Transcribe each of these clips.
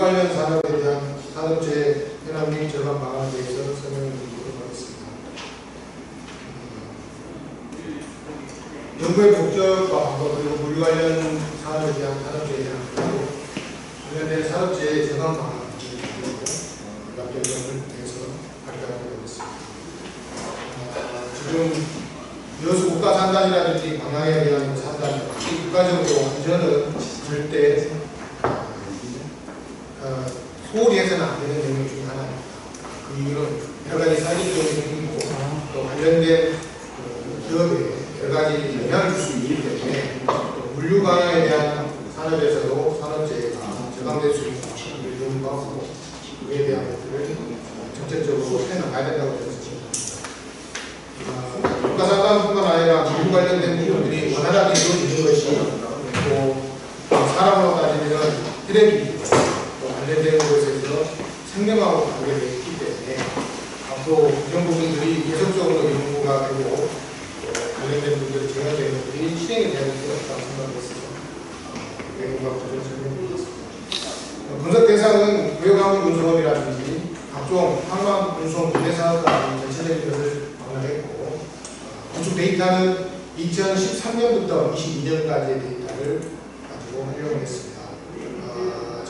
관련 산업에 대한 산업재해 현황 및 절감 방안에 대해서 설명을 드리도록 하겠습니다. 연구의 목적과 방법 그리고 물류 관련 산업에 대한 산업재해 현황 그리고 관련된 산업재해 절감 방안 각 결정을 통해서 발표하도록 하겠습니다. 지금 여수 국가산단이라든지 방향에 대한 산단, 국가적으로 안전은 절대 소홀히 해서는 안 되는 영역 중에 하나입니다. 그 이유는 여러 가지 사회적인 생기고 또 관련된 기업에 여러 가지 영향을 줄 수 있기 때문에 물류 방향에 대한 산업에서도 산업재해가 저감될 수 있는 것을 요구하고 그에 대한 것들을 정책적으로 해나가야 된다고 생각합니다. 국가산단뿐만 아니라 물류 관련된 부분들이 원활하게 이루어지는 것이 또 사람으로 따지면 혈액이 관련된 것에서 생명하고 관계되어 있기 때문에 앞으로 이런 부분들이 계속적으로 연구가 되고 관련된 부분들이 제한되는 것들이 실행이 되는 필요가 있다고 생각했습니다. 연구가 부족을 설명드리겠습니다. 분석 대상은 구역항공 운송업이라든지 각종 항만 운송 분해 산업 같은 전체적인 것을 방문했고 건축 데이터는 2013년부터 22년까지의 데이터를 가지고 활용을 했습니다.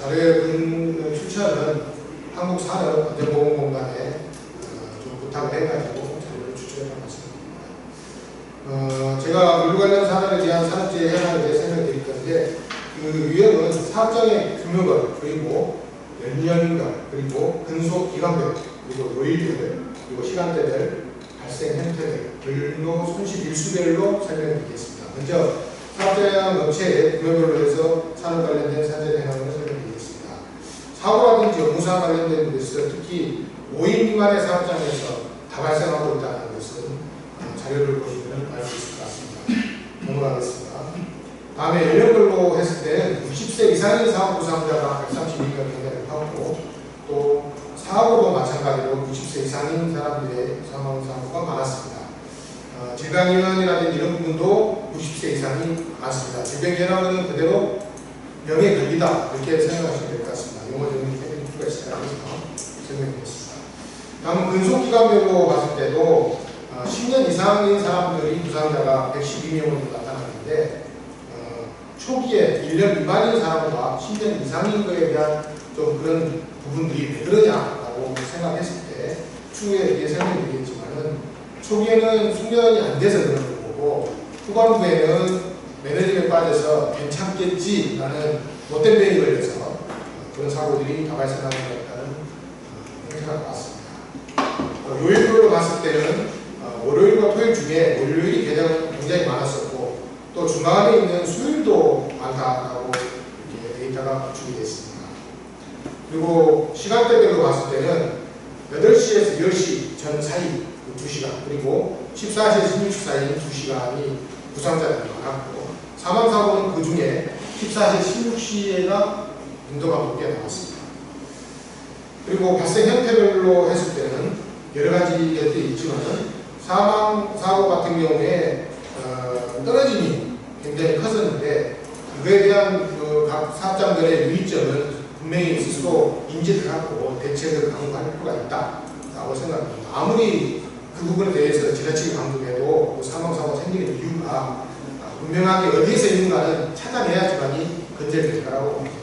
자료의 출처는 한국산업안전보건공단에 좀 부탁을 해가지고 자료를 추천해 봤습니다. 제가 물류 관련 산업에 대한 산업재해 현황에 대해 설명드릴 건데 그 유형은 사업장의 규모별 그리고 연령별 그리고 근속 기간별 그리고 요일별 그리고 시간대별 발생 형태별 근로 손실 일수별로 설명드리겠습니다. 먼저 사업장 업체의 규모별로 해서 산업 관련된 산재 현황을 설명드리겠습니다. 사고라든지 업무상 관련된 것은 특히 5인 미만의 사업장에서 다 발생하고 있다는 것은 자료를 보시면 알 수 있을 것 같습니다. 넘어가겠습니다. 다음에 연령별로 했을 때는 60세 이상인 사업 부상자가 132명 경과를 하고 또 사고도 마찬가지로 60세 이상인 사람들의 사망 사고가 많았습니다. 질병이라든지 이런 부분도 60세 이상이 많습니다. 질병 현황은 그대로 병에 걸리다 이렇게 생각하시면 될 것 같습니다. 용어적인 테크닉가 시작해서 설명드리겠습니다. 다음은 근속기간별로 봤을 때도 10년 이상인 사람들이 부상자가 112명으로 나타났는데 초기에 1년 미만인 사람과 10년 이상인 것에 대한 좀 그런 부분들이 왜 그러냐라고 생각했을 때 추후에 이게 설명드리겠지만은 초기에는 숙련이 안 돼서 그런 거고 후반부에는 매너지에 빠져서 괜찮겠지라는 못된 병이 걸려서 그런 사고들이 다 발생하는 것 같다는 생각이 왔습니다. 요일별로 봤을 때는 월요일과 토요일 중에 월요일이 굉장히 많았었고 또 중간에 있는 수요일도 많다라고 이렇게 데이터가 구축이 됐습니다. 그리고 시간대별로 봤을 때는 8시에서 10시 전 사이 2시간 그리고 14시에서 16시 사이 2시간이 부상자들이 많았고 사망사고는 그 중에 14시에서 16시에가 빈도가 높게 나왔습니다. 그리고 발생 형태별로 했을 때는 여러 가지 것들이 있지만 사망사고 같은 경우에 떨어짐이 굉장히 컸었는데 그에 대한 각 사업장들의 유의점을 분명히 스스로 인지를 하고 대책을 강구할 필요가 있다라고 생각합니다. 아무리 그 부분에 대해서 지나치게 강조해도 사망사고가 생기는 이유가 분명하게 어디에서 있는가는 찾아내야지만이 건재될 거라고 봅니다.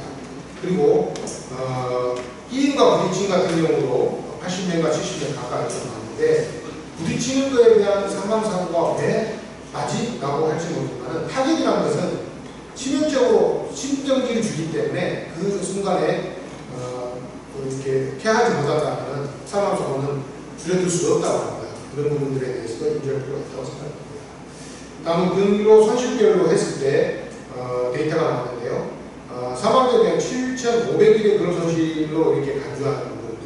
그리고 끼임과 부딪힘 같은 경우로 80명과 70명 가까이 나왔는데 부딪히는 것에 대한 사망사고가 왜 맞지라고 할지 모르지만 타격이라는 것은 치명적으로 심정지를 주기 때문에 그 순간에 이렇게 피하지 못한다면 사망사고는 줄여들 수 없다고 합니다. 그런 부분들에 대해서도 인정할 필요가 있다고 생각합니다. 다음은 근로 손실별로 했을 때 데이터가 나왔는데요. 사망자는 7,500일의 근로손실로 이렇게 간주하는 부분들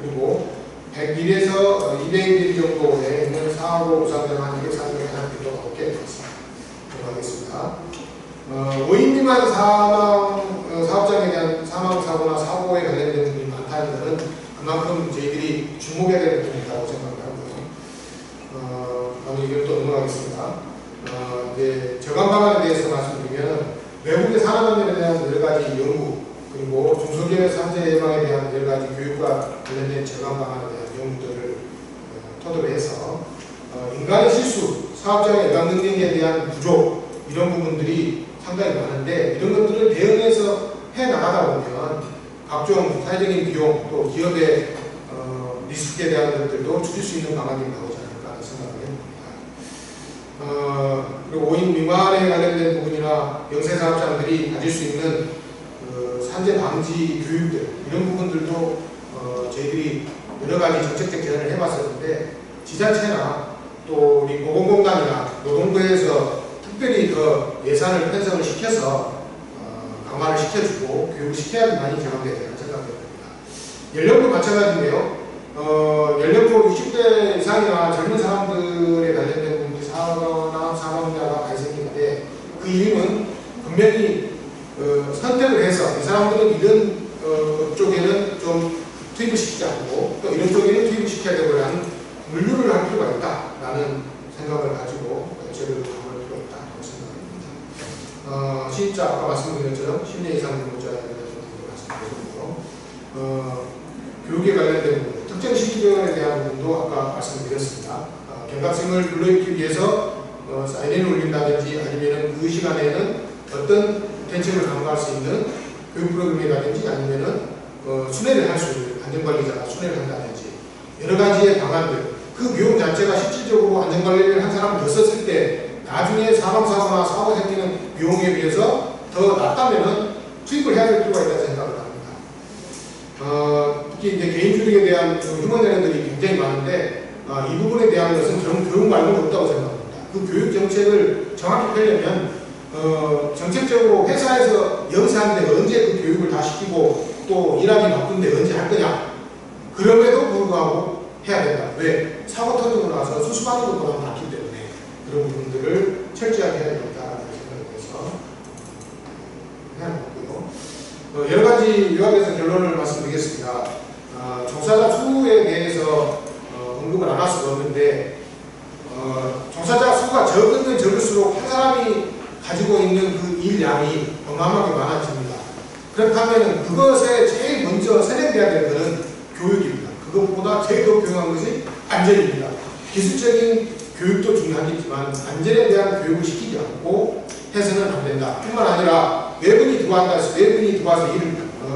그리고 100일에서 200일 정도 내에 있는 사고 부상자가 한 240명에 한 정도가 높게 되었습니다. 넘어가겠습니다. 5인 미만 사업장에 대한 사망사고나 사고에 관련된 부분이 많다는 것은 그만큼 저희들이 주목해야 될 부분이라고 생각하고요. 다음에 이걸 또 넘어가겠습니다. 이제 저감 방안에 대해서 말씀드리면 외국의 산업안전에 대한 여러 가지 연구 그리고 그리고 중소기업의 산재 예방에 대한 여러 가지 교육과 관련된 제관 방안에 대한 내용들을 토대로 해서 인간의 실수, 사업장의 예방 능력에 대한 부족 이런 부분들이 상당히 많은데 이런 것들을 대응해서 해 나가다 보면 각종 사회적인 비용 또 기업의 리스크에 대한 것들도 줄일 수 있는 방안이 나오지 않을까 하는 생각을 해봅니다. 그리고 5인 미만에 관련된 부분이나 영세사업장들이 가질 수 있는 산재 방지 교육들 이런 부분들도 저희들이 여러 가지 정책적 제안을 해봤었는데 지자체나 또 우리 보건공단이나 노동부에서 특별히 더 예산을 편성을 시켜서 강화를 시켜주고 교육을 시켜야만이 개방되지 않을 생각입니다. 연령도 마찬가지인데요. 연령도 60대 이상이나 젊은 사람들에 관련된 부분이 사망자가 발생했는데 그 이유는 분명히 선택을 해서 이 사람들은 이런 쪽에는 좀 투입을 시키지 않고 또 이런 쪽에는 투입을 시켜야 되고 하는 분류를 할 필요가 있다라는 생각을 가지고 제도를 강화할 필요가 있다고 생각합니다. 시입자 아까 말씀드린 것처럼 10년 이상 근무자에 대해서 말씀드렸고 교육에 관련된 부분, 특정 시기별에 대한 부분도 아까 말씀드렸습니다. 경각심을 불러일으키기 위해서 사이렌을 울린다든지 아니면 그 시간에는 어떤 대책을 강구할 수 있는 교육 프로그램이라든지 아니면은 순회를 할 수 있는 안전관리자가 순회를 한다든지 여러 가지의 방안들 그 교육 자체가 실질적으로 안전관리를 한 사람을 더 썼을 때 나중에 사망사고나 사고가 생기는 비용에 비해서 더 낮다면은 투입을 해야 될 필요가 있다고 생각을 합니다. 특히 이제 개인주택에 대한 휴먼 자료들이 굉장히 많은데 이 부분에 대한 것은 그런 교육 말고는 없다고 생각합니다. 그 교육 정책을 정확히 펴려면 정책적으로 회사에서 영세하는데 언제 그 교육을 다 시키고 또 일하기 바쁜데 언제 할 거냐 그럼에도 불구하고 해야 된다. 왜? 사고 터지고 나서 수습하는 것보다 많기 때문에 그런 부분들을 철저하게 해야 된다라는 생각을 해서 해놓고요. 여러 가지 요약해서 결론을 말씀드리겠습니다. 종사자 수에 대해서 언급을 안 할 수가 없는데 종사자 수가 적으면 적을수록 한 사람이 가지고 있는 그 일량이 어마어마하게 많아집니다. 그렇다면 그것에 제일 먼저 선행돼야 될 것은 교육입니다. 그것보다 제일 더 중요한 것이 안전입니다. 기술적인 교육도 중요하겠지만 안전에 대한 교육을 시키지 않고 해서는 안 된다. 뿐만 아니라 외분이 들어와서 일을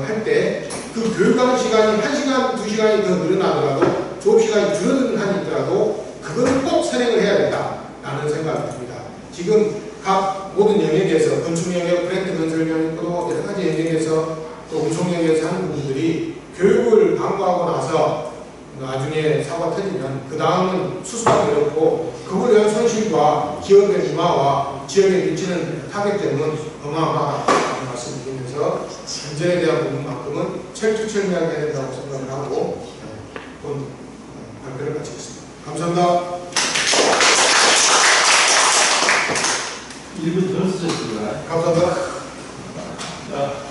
할 때 그 교육하는 시간이 1시간, 2시간이 더 늘어나더라도 조업시간이 줄어드는 한이 있더라도 그거는 꼭 선행을 해야 된다라는 생각이 듭니다. 지금 각 모든 영역에서 건축 영역, 프랜트 건설 영역도 여러 가지 영역에서 또 운송 영역에서 하는 부분들이 교육을 강구하고 나서 나중에 사고가 터지면 그 다음은 수습하기 어렵고 그걸 위한 손실과 기업의 이마와 지역에 미치는 타격점은 어마어마하다는 말씀을 드리면서 안전에 대한 부분만큼은 철두철미하게 해야 된다고 생각을 하고 오늘 발표를 마치겠습니다. 감사합니다. 1분 더 쓰셨습니다. 감사합니다. 자,